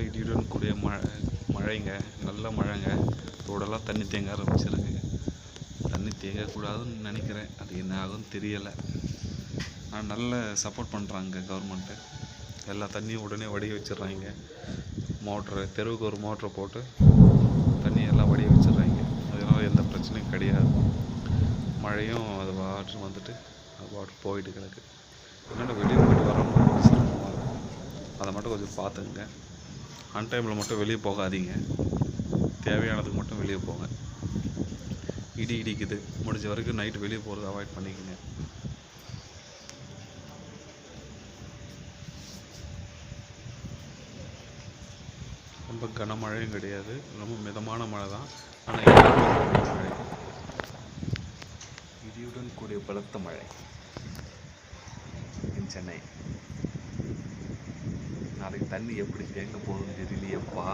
நல்ல இடியுடன் கூடிய மழைங்க, நல்ல மழைங்க. ரோடெல்லாம் தண்ணி தேங்க ஆரம்பிச்சிருக்கு. தண்ணி தேங்கக்கூடாதுன்னு நினைக்கிறேன், அது என்ன ஆகும்னு தெரியலை. ஆனால் நல்ல சப்போர்ட் பண்ணுறாங்க கவர்மெண்ட்டு. எல்லா தண்ணியும் உடனே வடிய வச்சிடுறாங்க. மோட்ரு தெருவுக்கு ஒரு மோட்ரு போட்டு தண்ணியெல்லாம் வடிய வச்சிடுறாங்க. அதனால் எந்த பிரச்சனையும் கிடையாது. மழையும் அது வாட்ரு வந்துட்டு அது வாட்ரு போயிட்டு கிடக்கு. அதனால் வெளியே போய்ட்டு வரவங்க கொஞ்சம் சிரமமாக இருக்கும். அதை மட்டும் கொஞ்சம் பார்த்துக்குங்க. அன்டைமில் மட்டும் வெளியே போகாதீங்க. தேவையானதுக்கு மட்டும் வெளியே போங்க. இடி இடிக்குது, முடிஞ்ச வரைக்கும் நைட்டு வெளியே போகிறது அவாய்ட் பண்ணிக்கோங்க. ரொம்ப கனமழையும் கிடையாது, ரொம்ப மிதமான மழை தான். ஆனால் இடியுடன் கூடிய பலத்த மழை இன் சென்னை. நாளைக்கு தண்ணி எப்படி தேங்க போகுதுன்னு தெரியலையப்பா.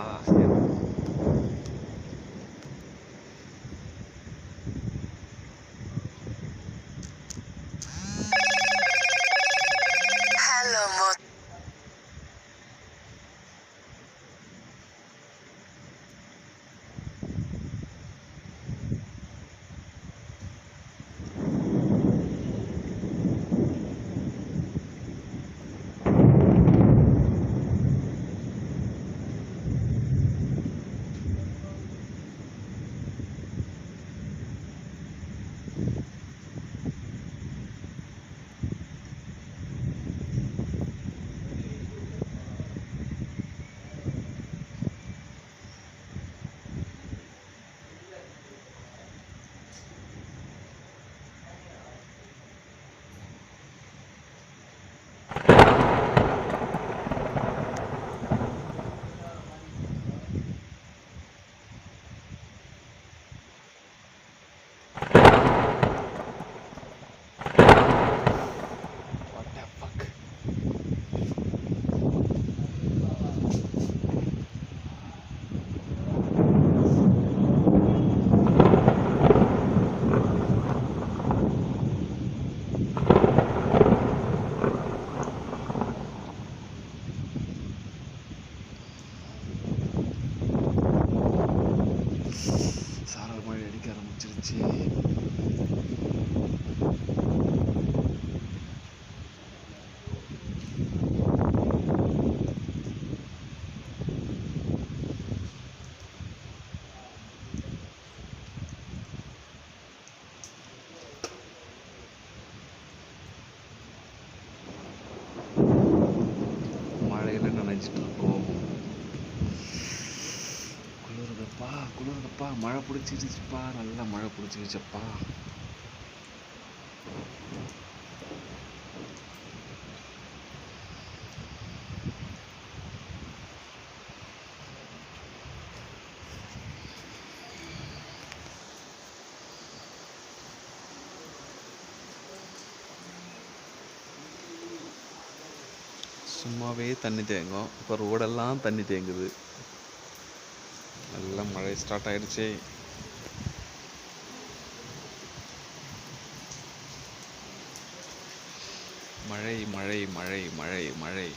மழையில் நினைச்சிட்டு இருக்கோம். குளிருதுப்பா, மழை பிடிச்சிருச்சுப்பா, நல்லா மழை பிடிச்சிருச்சப்பா. சும்மாவே தண்ணி தேங்கும், இப்போ ரோடெல்லாம் தண்ணி தேங்குது. நல்லா மழை ஸ்டார்ட் ஆயிடுச்சு. மழை மழை மழை மழை மழை.